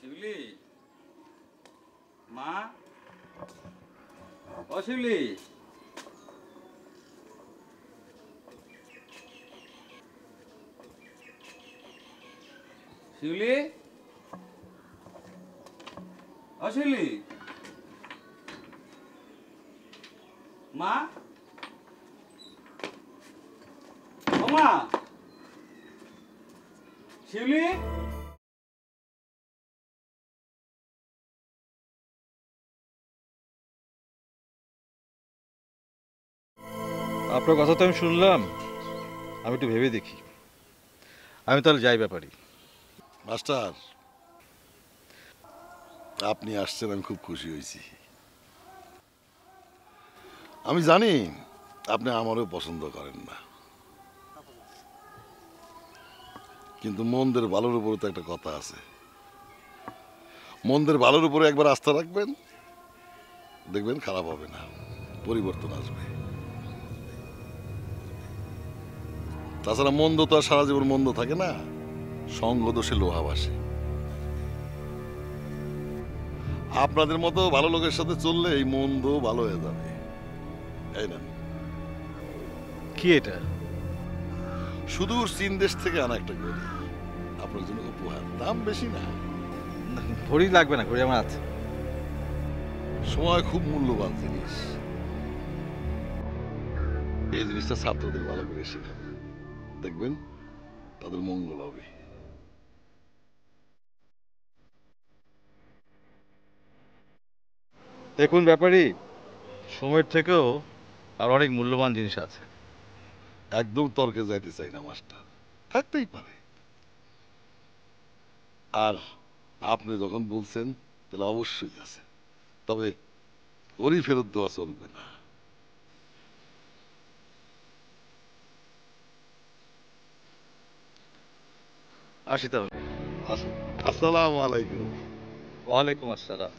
শিউলি, মা, ও শিউলি, শিউলি, ও শিউলি, মা, ও মা, শিউলি। আপনার কথা তো আমি শুনলাম, আমি একটু ভেবে দেখি। আমি তাহলে যাই ব্যাপারী। মাস্টার, আপনি আসছেন, আমি খুব খুশি হয়েছি। আমি জানি আপনি আমারও পছন্দ করেন না, কিন্তু মনদের ভালোর উপরে তো একটা কথা আছে। মনদের ভালোর উপরে একবার আস্থা রাখবেন, দেখবেন খারাপ হবে না, পরিবর্তন আসবে। তাছাড়া মন্দ তো আর সারা জীবন মন্দ থাকে না, সঙ্গ দোষে লোহা ভাসে। আপনাদের মতো ভালো লোকের সাথে চললে এই মন্দ ভালো হয়ে যাবে। এই নেন, কি এটা? সুদূর চীন দেশ থেকে আনা একটা ঘড়ি, আপনার জন্য উপহার। দাম বেশি না, ঘড়ি লাগবে না, ঘড়ি আমার আছে। সময় খুব মূল্যবান জিনিস। এই জিনিসটা ছাত্রদের ভালো করে শেখাবে, দেখবেন তাদের মঙ্গল হবে। দেখুন ব্যাপারী, সময়ের থেকেও আর অনেক মূল্যবান জিনিস আছে। একদম তর্কে যাইতে চাই না মাস্টার, থাকতেই পারে। আর আপনি যখন বলছেন তাহলে অবশ্যই আছে, তবে ওরই ফেরত দেওয়া চলবে না। আসি তাহলে। আসসালামু আলাইকুম। ওয়ালাইকুম আসসালাম।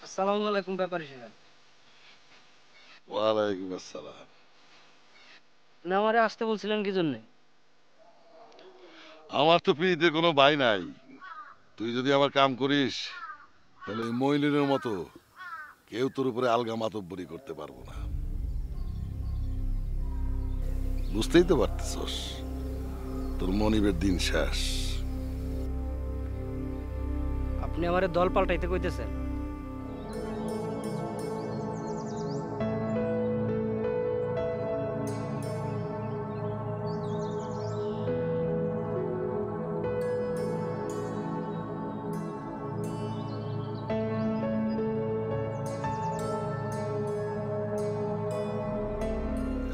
আসসালামু আলাইকুম ব্যাপারী সাহেব। ওয়ালাইকুম আসসালাম। না আমারে আসতে বলছিলেন কি জন্য? আমার তো পৃথিবীতে কোনো ভাই নাই, তুই যদি আমার কাম করিস তাহলে ওই মইনুলের মতো কেউ তোর উপরে আলগা মাতব্বরি করতে পারবো না। বুঝতেই তো পারতেছস, তোর মনিবের দিন শেষ। আপনি আমারে দল পাল্টাইতে কইতেছেন?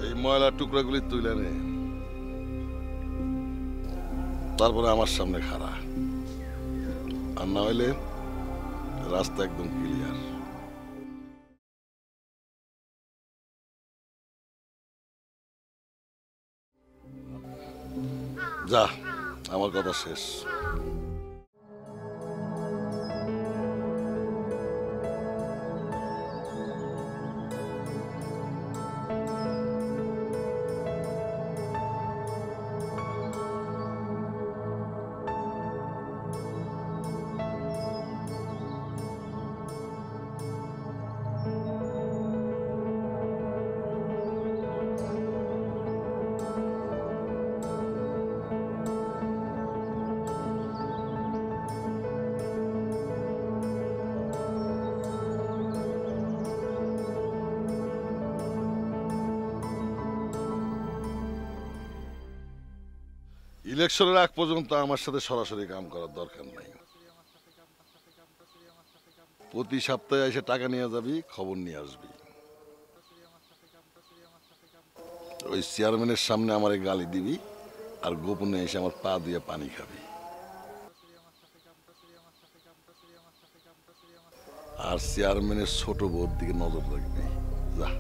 এই ময়লার টুকরাগুলি তুলে নে, তারপরে আমার সামনে খাড়া, আর না হইলে রাস্তা একদম ক্লিয়ার। যা, আমার কথা শেষ। ইলেকশনের আগ পর্যন্ত আমার সাথে সরাসরি কাম করার দরকার নাই। প্রতি সপ্তাহে এসে টাকা নিয়ে যাবি, খবর নিয়ে আসবি। ওই চেয়ারম্যানের সামনে আমারে গালি দিবি, আর গোপনে এসে আমার পা দিয়ে পানি খাবি। আর চেয়ারম্যানের ছোট বউর দিকে নজর রাখবি। যা।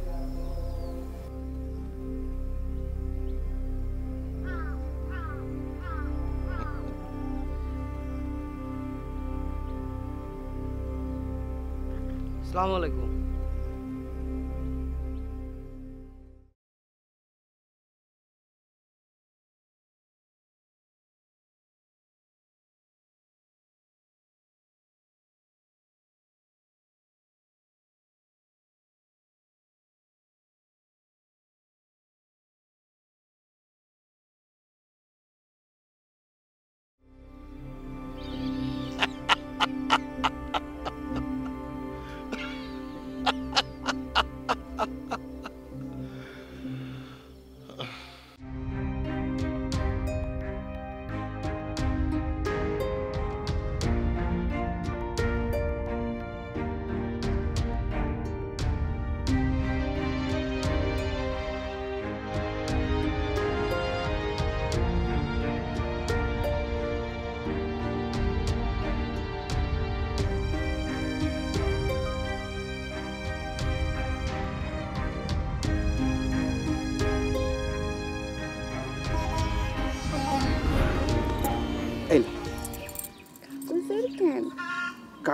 আসসালামু আলাইকুম।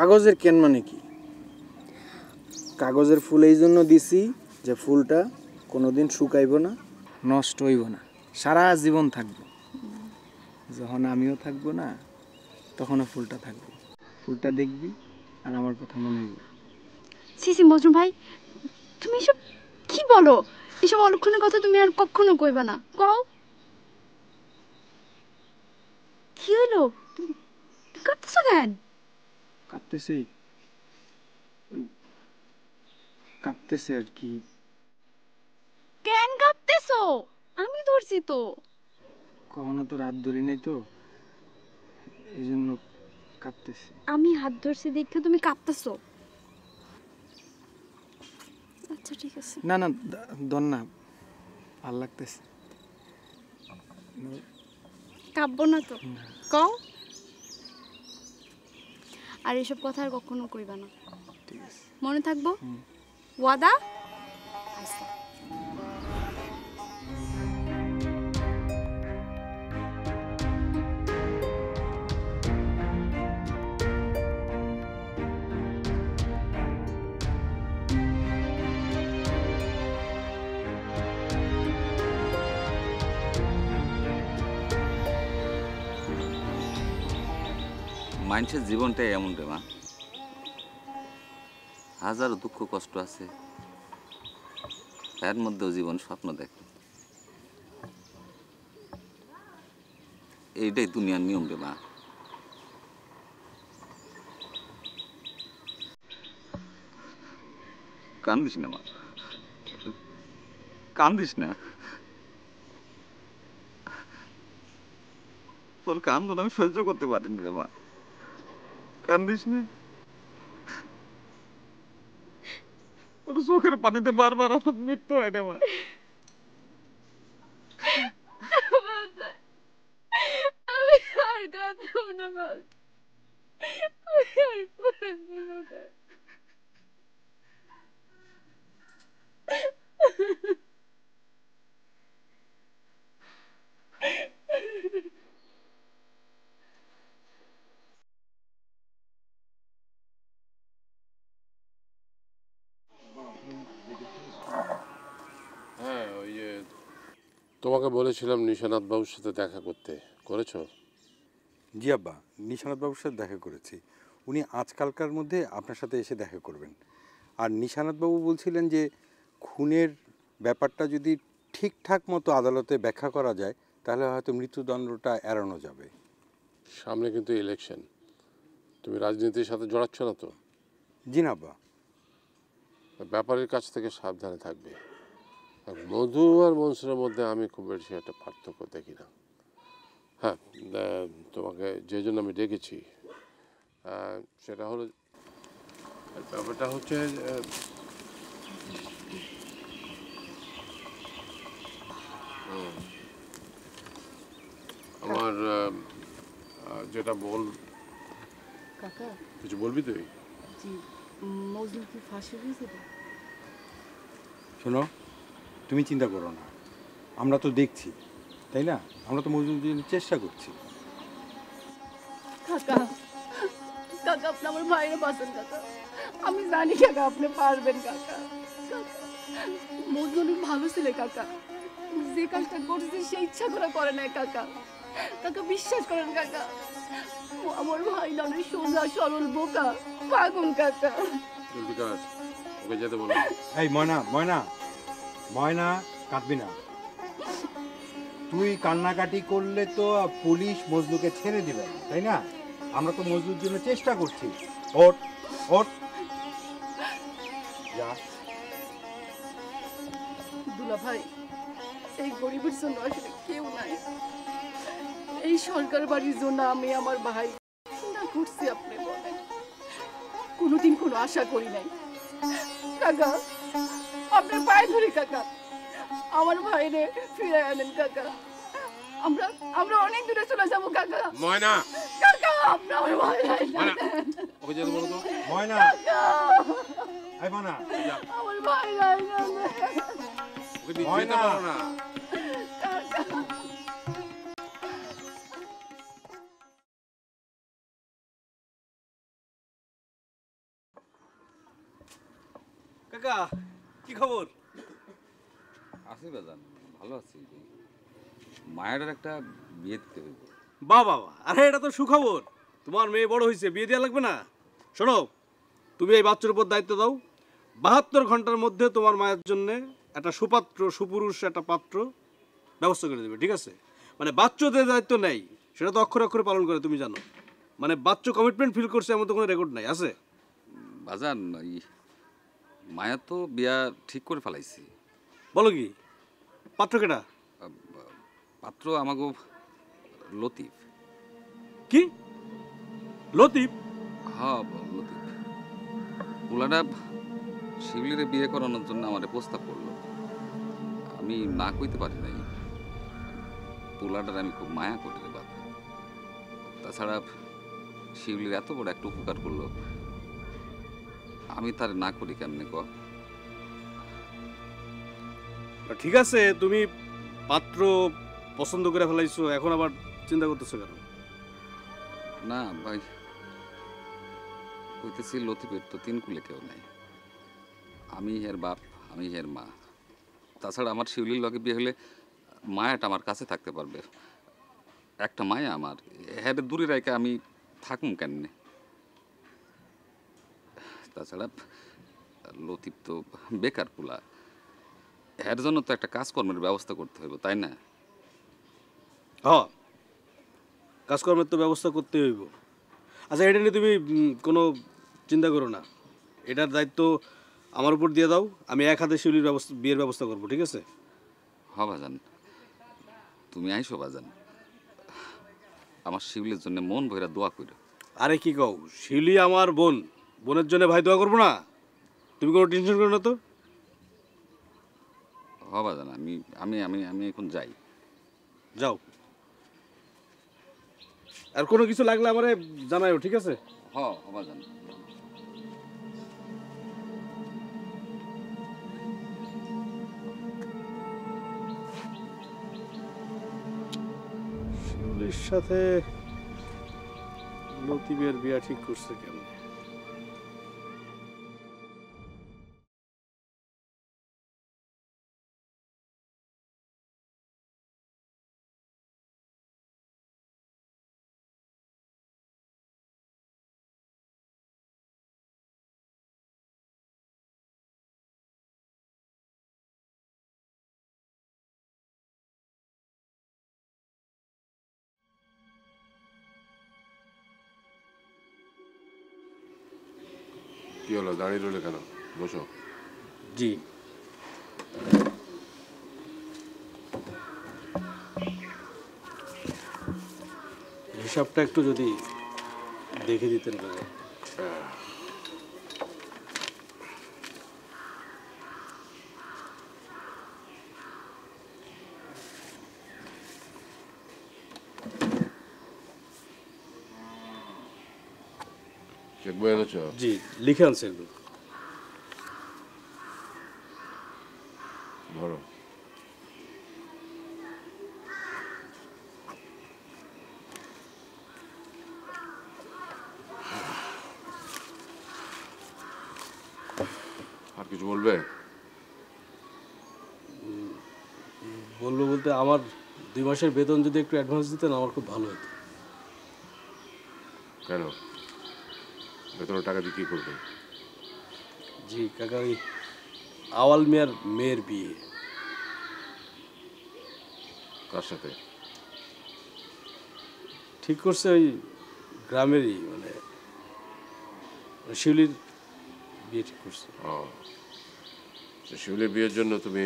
কাগজের ক্যান মানে কি? কাগজের ফুল এই জন্য দিছি যে ফুলটা কোনোদিন শুকাইব না, নষ্ট হইব না, সারা জীবন থাকবো। যখন আমিও থাকবো না তখনও ফুলটা থাকবে। ফুলটা দেখবি আর আমার কথা মনে হইব। সিসি মজনু ভাই, তুমি এসব কি বলো? এসব অলক্ষণের কথা তুমি আর কখনো কইবা না। কও কি হলো? তুমি কাঁদতেছো কেন? কাঁদতেছে, কাঁদতেছে আর কি। কেন কাঁদতেছো? আমি ধরছি তো। কখনো তো রাত ধরি নাই তো, এই জন্য কাঁদতেছে। আমি হাত ধরছি দেখে তুমি কাঁদতেছো? আচ্ছা ঠিক আছে। না না, দন না, ভাল লাগতেছে। কাঁদবো না তো, কও। আর এসব কথা আর কখনো কইবা না, ঠিক আছে? মনে থাকবো? ওয়াদা? আচ্ছা। মানুষের জীবনটাই এমন রে মা, হাজারো দুঃখ কষ্ট আছে, এর মধ্যেও জীবন স্বপ্ন দেখে। এইটাই দুনিয়ার নিয়ম রে মা। কান্দিস না মা, কান্দিস না। তোর কান্দন আমি সহ্য করতে পারিনি রে মা, কান্দিস না। তোর চোখের পানিতে বারবার আমার মৃত্যু হয় রে মা। আমি আর কাঁদবো না বাবা। আমি আর কাঁদবো না। হ্যাঁ, ওই যে তোমাকে বলেছিলাম নিশানাথ বাবুর সাথে দেখা করতে, করেছো? জি আব্বা, নিশানাথ বাবুর সাথে দেখা করেছি। উনি আজকালকার মধ্যে আপনার সাথে এসে দেখা করবেন। আর নিশানাথ বাবু বলছিলেন যে খুনের ব্যাপারটা যদি ঠিকঠাক মতো আদালতে ব্যাখ্যা করা যায় তাহলে হয়তো মৃত্যুদণ্ডটা এড়ানো যাবে। সামনে কিন্তু ইলেকশন, তুমি রাজনীতির সাথে জড়াচ্ছ না তো? জি না আব্বা। ব্যাপারের কাছ থেকে সাবধানে থাকবে। আর মধু আর মনসুরের মধ্যে আমি খুব বেশি একটা পার্থক্য দেখি না। হ্যাঁ, তোমাকে যে জন্য আমি ডেকেছি সেটা হলো, ব্যাপারটা হচ্ছে আমার যেটা বল, কাকা কিছু বলবি তুই? জি, মজনু কি ফাঁসি হয়েছে? শোনো, তুমি চিন্তা করো না, আমরা তো দেখছি, তাই না? আমরা তো মজুরির জন্য চেষ্টা করছি। কাকা, কাকা আপনি আমার ভাইয়ের বাঁচান কাকা। আমি জানি কাকা আপনি পারবেন কাকা। মজনু ভালো ছেলে কাকা, যে কাজটা করছে সে ইচ্ছা করে করে না কাকা। কাকা বিশ্বাস করেন কাকা, আমার ভাই না অনেক সোজা সরল বোকা পাগল কাকা। জলদি কাজ, ওকে যেতে বলো। এই ময়না, ময়না, ময়না, কাঁদবি না। তুই কান্নাকাটি করলে তো পুলিশ মজনুকে ছেড়ে দিবে না, তাই না? আমরা তো মজনুর জন্য চেষ্টা করছি। ওঠ, ওঠ, যা। দুলা ভাই, এই গরিবের জন্য আসলে কেউ নাই। এই সরকার বাড়ির জন্য আমি আমার ভাই না ঘুরছি, আপনি বলেন কোনোদিন কোনো আশা করি নাই কাকা। আপনার পায়ে ধরি কাকা, আমার ভাইরে ফিরে আনেন কাকা। আমরা আমরা অনেক দূরে চলে যাবো কাকা। ময়না, কাকা আপনি আমার ভাই নাই ওকে যেতে বলো তো। ময়না, এই ময়না, আমার ভাই নাই ওকে যেতে বলো না। কাকা। কাকা কি খবর? আছি বাজান, ভালো আছি। মায়ের একটা বিয়ে দিতে হইব। বাবা, আরে এটা তো সুখবর। তোমার মেয়ে বড় হয়েছে, বিয়ে দেওয়া লাগবে না। শোনো, তুমি এই বাচ্চার উপর দায়িত্ব দাও। 72 ঘন্টার মধ্যে তোমার মায়ের জন্য একটা সুপাত্র, সুপুরুষ একটা পাত্র ব্যবস্থা করে দেবে, ঠিক আছে? মানে বাচ্চাদের দায়িত্ব নেই, সেটা তো অক্ষরে অক্ষরে পালন করে, তুমি জানো। মানে বাচ্চা কমিটমেন্ট ফিল করছে এমন তো কোনো রেকর্ড নাই, আছে? বাজান, মায়া তো বিয়া ঠিক করে ফেলাইছি। বলো কি? পাত্র কেটা? পাত্র আমাগো লতিফ। কি লতিফ? হ্যাঁ লতিফ। পুলাটা শিবলিরে বিয়ে করানোর জন্য আমার প্রস্তাব করলো, আমি না কইতে পারি নাই। পুলাটার আমি খুব মায়া করি রে বাবা। তাছাড়া শিবলির এত বড় একটা উপকার করলো, আমি তার না করি কেমনে ক? ঠিক আছে, তুমি পাত্র পছন্দ করে ফেলাইছো, এখন আবার চিন্তা করতেছো কেন? না ভাই, কইতেছি লতিফের তো 3 কুলে কেউ নাই। আমি হের বাপ, আমি হের মা। তাছাড়া আমার শিউলির লগে বিয়ে হলে মায়াটা আমার কাছে থাকতে পারবে। একটা মায়া আমার, হ্যাঁ দূরে রেখে আমি থাকুম কেমনে? তাছাড়া লতিফ তো বেকার পুলা, এর জন্য তো একটা কাজকর্মের ব্যবস্থা করতে হইব, তাই না? হ্যাঁ, কাজকর্মের তো ব্যবস্থা করতে হইব। আচ্ছা, এটা নিয়ে তুমি কোনো চিন্তা করো না, এটার দায়িত্ব আমার উপর দিয়ে দাও। আমি এক হাতে শিউলির বিয়ের ব্যবস্থা করবো, ঠিক আছে? হ্যাঁ বাজান, তুমি আইসো বাজান, আমার শিউলির জন্য মন ভইরা দোয়া কইরো। আরে কি কও, শিউলি আমার বোন, বোনের জন্য ভাই দোয়া করবো না? তুমি কোনো টেনশন করো না তো। হ্যাঁ বাজান, আমি আমি আমি আমি এখন যাই। যাও, আর কোনো কিছু লাগলে আমারে জানাইও, ঠিক আছে? হ্যাঁ বাজান। শিউলির সাথে লতিফের বিয়া ঠিক করছে কেমন? কি হলো, দাঁড়িয়ে রইলে কেন? বসো। জি, হিসাবটা একটু যদি দেখে দিতেন কাকা। চেক বই এনেছ? জি, লিখে আনছে এগুলো। ধরো। আর কিছু বলবে? বলবো বলতে, আমার 2 মাসের বেতন যদি একটু অ্যাডভান্স দিতেন আমার খুব ভালো হতো। কেন, বেতনের টাকা দিয়ে কি করবে? জি কাকা, ওই আওয়াল মিয়ার মেয়ের বিয়ে। কার সাথে? ঠিক করছে ওই গ্রামেরই, মানে শিউলির বিয়ে ঠিক করছে। ও, শিউলির বিয়ের জন্য তুমি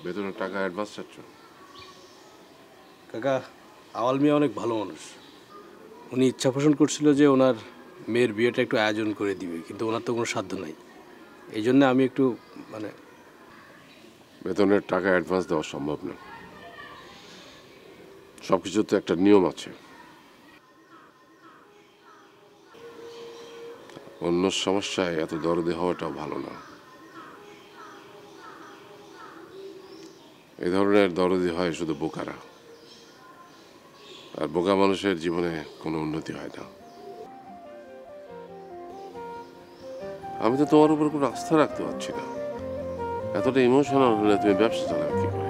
বেতনের টাকা অ্যাডভান্স চাচ্ছ? কাকা, আওয়াল মিয়া অনেক ভালো মানুষ। উনি ইচ্ছা পোষণ করছিল যে ওনার মেয়ের বিয়েটা একটু আয়োজন করে দিবে, কিন্তু ওনার তো কোনো সাধ্য নাই। এই জন্য আমি একটু মানে বেতনের টাকা অ্যাডভান্স দেওয়া সম্ভব না, সব কিছুর তো একটা নিয়ম আছে। অন্য সমস্যায় এত দরদে হওয়াটাও ভালো না। এই ধরনের দরদি হয় শুধু বোকারা, আর বোকা মানুষের জীবনে কোনো উন্নতি হয় না। আমি তো তোমার উপর কোনো আস্থা রাখতে পারছি না। এতটা ইমোশনাল হলে তুমি ব্যবসা চালাবে কি করে?